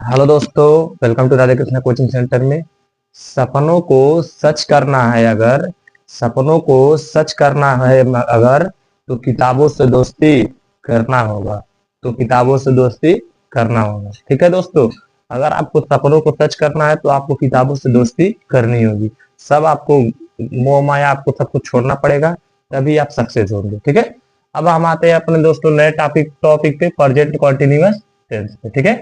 Hello दोस्तों, welcome to Radhe Krishna coaching centre में। सपनों को सच करना है अगर सपनों को सच करना है अगर तो किताबों से दोस्ती करना होगा। तो किताबों से दोस्ती करना होगा। ठीक है दोस्तों, अगर आपको सपनों को सच करना है तो आपको किताबों से दोस्ती करनी होगी। सब आपको मोह माया आपको सब कुछ छोड़ना पड़ेगा, तभी आप सक्सेस होंगे। ठीक है, अब हम आते हैं अपने दोस्तों नए टॉपिक पे, प्रेजेंट कॉन्टिन्यूअस टेंस पे। ठीक है,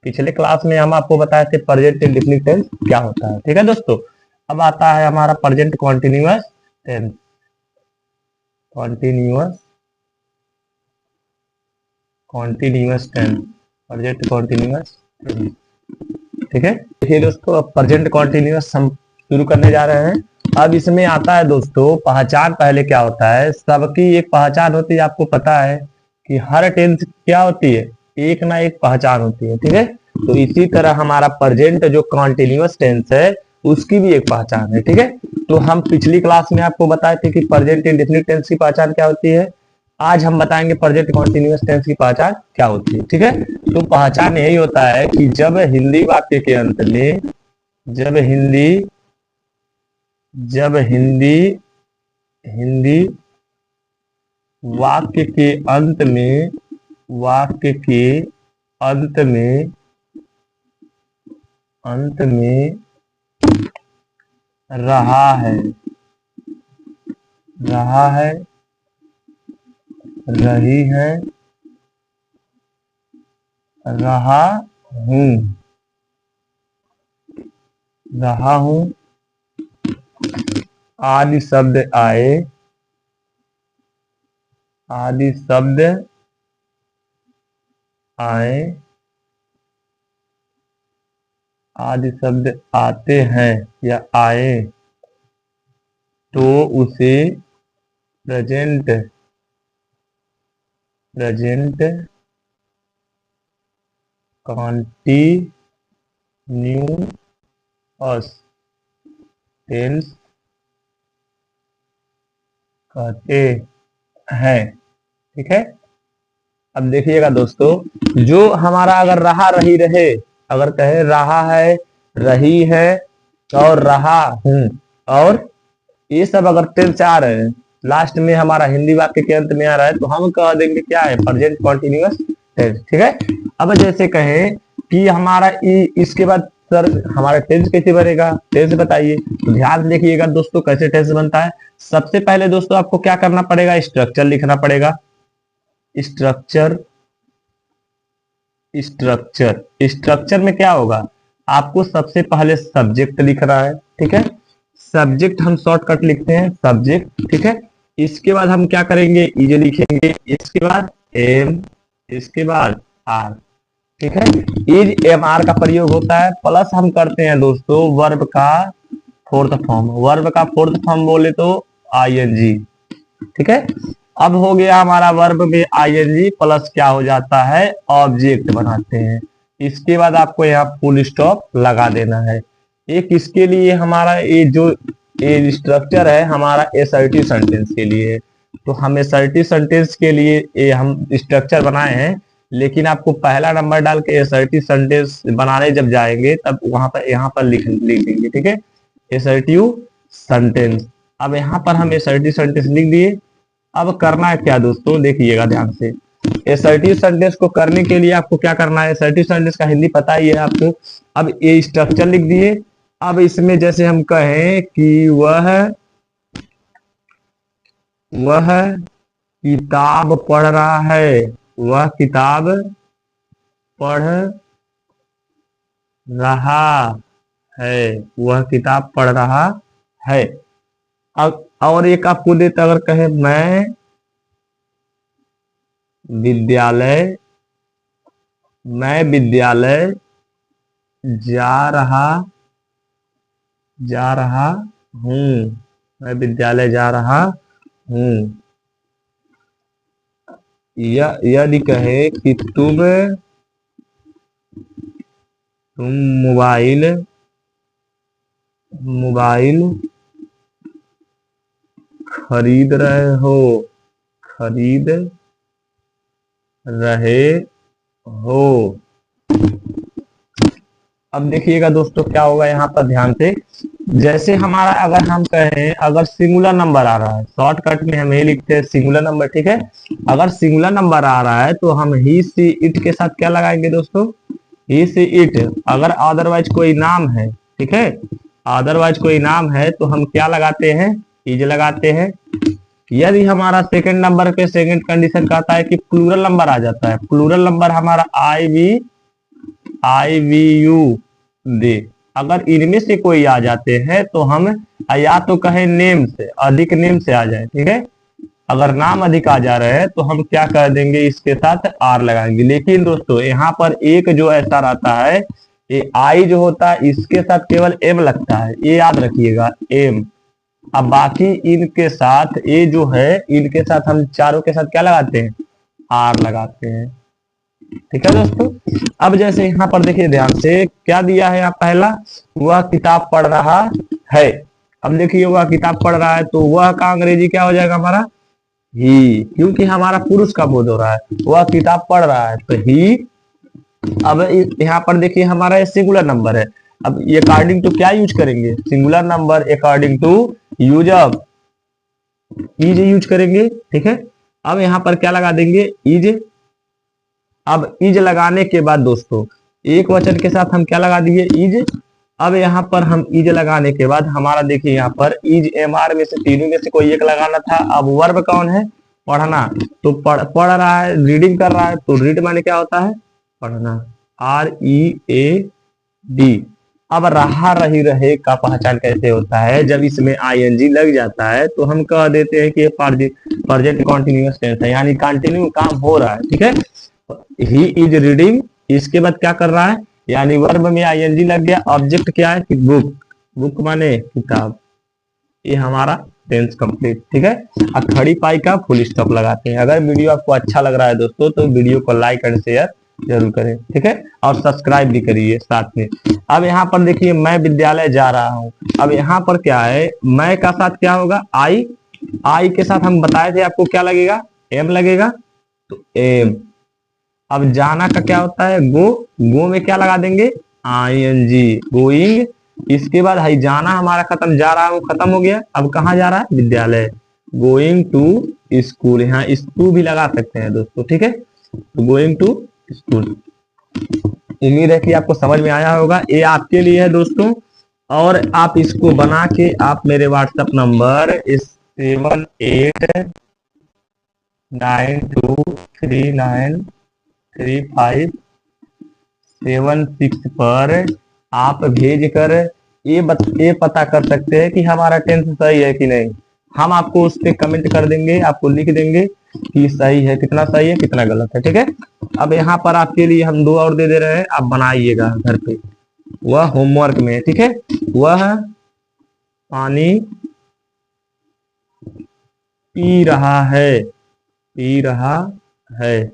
पिछले क्लास में हम आपको बताए थे प्रेजेंट इंडेफिनिट टेंस क्या होता है। ठीक है दोस्तों, अब आता है हमारा present continuous tense. Continuous continuous tense, present continuous tense. ठीक है, देखिए दोस्तों, अब प्रेजेंट कॉन्टिन्यूअस हम शुरू करने जा रहे हैं। अब इसमें आता है दोस्तों पहचान। पहले क्या होता है, सबकी एक पहचान होती है। आपको पता है कि हर टेंस क्या होती है, एक ना एक पहचान होती है। ठीक है, तो इसी तरह हमारा प्रेजेंट जो कॉन्टिन्यूअस टेंस है उसकी भी एक पहचान है। ठीक है, तो हम पिछली क्लास में आपको बताए थे कि प्रेजेंट इंडेफिनिट टेंस की पहचान क्या होती है। आज हम बताएंगे प्रेजेंट कॉन्टिन्यूअस टेंस की पहचान क्या होती है। ठीक है, तो पहचान यही होता है कि जब हिंदी वाक्य के अंत में जब हिंदी जब हिंदी हिंदी वाक्य के अंत में वाक्य के अंत में अंत में रहा है रहा है रही है रहा हूं रहा हूं आदि शब्द आए आदि शब्द आए आदि शब्द आते हैं या आए तो उसे प्रेजेंट प्रेजेंट कॉन्टिन्यूअस टेंस कहते हैं। ठीक है, अब देखिएगा दोस्तों, जो हमारा अगर रहा रही रहे, अगर कहे रहा है, रही है और रहा हूं, और ये सब अगर टेंस आ रहे हैं, लास्ट में हमारा हिंदी वाक्य के अंत में आ रहा है, तो हम कह देंगे क्या है, प्रेजेंट कॉन्टिन्यूअस टेंस। ठीक है, अब जैसे कहें कि हमारा इसके बाद सर हमारा टेंस कैसे बनेगा, टेंस बताइए। तो ध्यान देखिएगा दोस्तों, कैसे टेंस बनता है। सबसे पहले दोस्तों आपको क्या करना पड़ेगा, स्ट्रक्चर लिखना पड़ेगा। स्ट्रक्चर स्ट्रक्चर स्ट्रक्चर में क्या होगा, आपको सबसे पहले सब्जेक्ट लिखना है। ठीक है, सब्जेक्ट हम शॉर्टकट लिखते हैं सब्जेक्ट। ठीक है, इसके बाद हम क्या करेंगे, इज लिखेंगे, इसके बाद एम, इसके बाद आर। ठीक है, इज एम आर का प्रयोग होता है, प्लस हम करते हैं दोस्तों वर्ब का फोर्थ फॉर्म। वर्ब का फोर्थ फॉर्म बोले तो आईएनजी। ठीक है, अब हो गया हमारा वर्ब में आईएनजी प्लस क्या हो जाता है, ऑब्जेक्ट बनाते हैं। इसके बाद आपको यहाँ फुल स्टॉप लगा देना है। एक इसके लिए हमारा ये स्ट्रक्चर है हमारा एसर्टिव सेंटेंस के लिए। तो हम एसर्टिव सेंटेंस के लिए ये हम स्ट्रक्चर बनाए हैं, लेकिन आपको पहला नंबर डाल के एसर्टिव सेंटेंस बनाने जब जाएंगे तब वहां पर यहाँ पर लिख देंगे। ठीक है, एसर्टिव सेंटेंस। अब यहाँ पर हम एसर्टिव सेंटेंस लिख दिए। अब करना है क्या दोस्तों, देखिएगा ध्यान से। एसर्टिव सेंटेंस को करने के लिए आपको क्या करना है, एसर्टिव सेंटेंस का हिंदी पता ही है आपको। अब ये स्ट्रक्चर लिख दिए। अब इसमें जैसे हम कहें कि वह किताब पढ़ रहा है, वह किताब पढ़ रहा है, वह किताब पढ़ रहा है। अब और एक आपको देता, अगर कहे विद्यालय मैं विद्यालय जा रहा जा रहा हूँ, मैं विद्यालय जा रहा हूँ। यदि कहे कि तुम मोबाइल मोबाइल खरीद रहे हो खरीद रहे हो अब देखिएगा दोस्तों क्या होगा यहाँ पर ध्यान से, जैसे हमारा अगर हम कहें अगर सिंगुलर नंबर आ रहा है, शॉर्टकट में हम ये लिखते हैं सिंगुलर नंबर, ठीक है। अगर सिंगुलर नंबर आ रहा है तो हम ही सी इट के साथ क्या लगाएंगे दोस्तों, ही सी इट। अगर अदरवाइज कोई नाम है, ठीक है, अदरवाइज कोई नाम है तो हम क्या लगाते हैं, इज लगाते हैं। यदि हमारा सेकंड नंबर पे सेकंड कंडीशन कहता है कि प्लूरल नंबर आ जाता है, प्लूरल नंबर हमारा आई वी यू दे, अगर इनमें से कोई आ जाते हैं तो हम या तो कहें नेम से, अधिक नेम से आ जाए, ठीक है। अगर नाम अधिक आ जा रहे हैं तो हम क्या कर देंगे, इसके साथ आर लगाएंगे। लेकिन दोस्तों यहाँ पर एक जो ऐसा रहता है, ये आई जो होता है इसके साथ केवल एम लगता है, ये याद रखिएगा, एम। अब बाकी इनके साथ ये जो है, इनके साथ हम चारों के साथ क्या लगाते हैं, आर लगाते हैं, ठीक है दोस्तों। अब जैसे यहाँ पर देखिए ध्यान से क्या दिया है, यहाँ पहला वह किताब पढ़ रहा है। अब देखिए वह किताब पढ़ रहा है तो वह का अंग्रेजी क्या हो जाएगा हमारा, ही, क्योंकि हमारा पुरुष का बोध हो रहा है, वह किताब पढ़ रहा है तो ही। अब यहाँ पर देखिए हमारा ये सिंगुलर नंबर है, अब ये अकॉर्डिंग टू क्या यूज करेंगे, singular number according to use of is use करेंगे, ठीक है। अब यहाँ पर क्या लगा देंगे, इज। अब इज लगाने के बाद दोस्तों एक वचन के साथ हम क्या लगा दिए, इज। अब यहाँ पर हम इज लगाने के बाद हमारा देखिए यहाँ पर इज एम आर में से तीनों में से कोई एक लगाना था। अब वर्ब कौन है, पढ़ना, तो पढ़ रहा है, रीडिंग कर रहा है, तो रीड माने क्या होता है, पढ़ना, आर ई ए डी। अब रहा रही रहे का पहचान कैसे होता है, जब इसमें आईएनजी लग जाता है तो हम कह देते हैं कि ये प्रेजेंट कंटीन्यूअस टेंस है, यानी कंटिन्यू काम हो रहा है, ठीक है। ही इज रीडिंग, इसके बाद क्या कर रहा है, यानी वर्ब में आईएनजी लग गया, ऑब्जेक्ट क्या है कि बुक, बुक माने किताब, ये हमारा टेंस कंप्लीट, ठीक है। अब खड़ी पाई का फुल स्टॉप लगाते हैं। अगर वीडियो आपको अच्छा लग रहा है दोस्तों तो वीडियो को लाइक एंड शेयर जरूर करें, ठीक है, और सब्सक्राइब भी करिए साथ में। अब यहाँ पर देखिए मैं विद्यालय जा रहा हूँ। अब यहाँ पर क्या है, मैं का साथ क्या होगा, आई, आई के साथ हम बताए थे आपको क्या लगेगा, एम लगेगा, तो एम। अब जाना का क्या होता है, गो, गो में क्या लगा देंगे, आई एन जी, गोइंग। इसके बाद हाई जाना हमारा खत्म, जा रहा हूँ खत्म हो गया, अब कहाँ जा रहा है, विद्यालय, गोइंग टू स्कूल, यहाँ स्कूल भी लगा सकते हैं दोस्तों, ठीक है, तो गोइंग टू स्कूल। उम्मीद है कि आपको समझ में आया होगा, ये आपके लिए है दोस्तों। और आप इसको बना के आप मेरे व्हाट्सएप नंबर 7892393576 पर आप भेज कर ये पता कर सकते हैं कि हमारा टेंस सही है कि नहीं। हम आपको उस पर कमेंट कर देंगे, आपको लिख देंगे कि सही है, कितना सही है कितना गलत है, ठीक है। अब यहाँ पर आपके लिए हम 2 और दे दे रहे हैं, आप बनाइएगा घर पे, वह होमवर्क में, ठीक है। वह पानी पी रहा है, पी रहा है,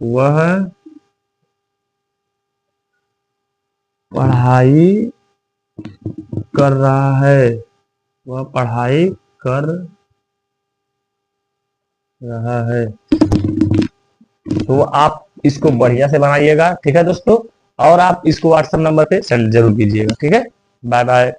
वह पढ़ाई कर रहा है, वह पढ़ाई कर रहा है। तो आप इसको बढ़िया से बनाइएगा, ठीक है दोस्तों, और आप इसको व्हाट्सएप नंबर पे सेंड जरूर कीजिएगा, ठीक है। Bye bye.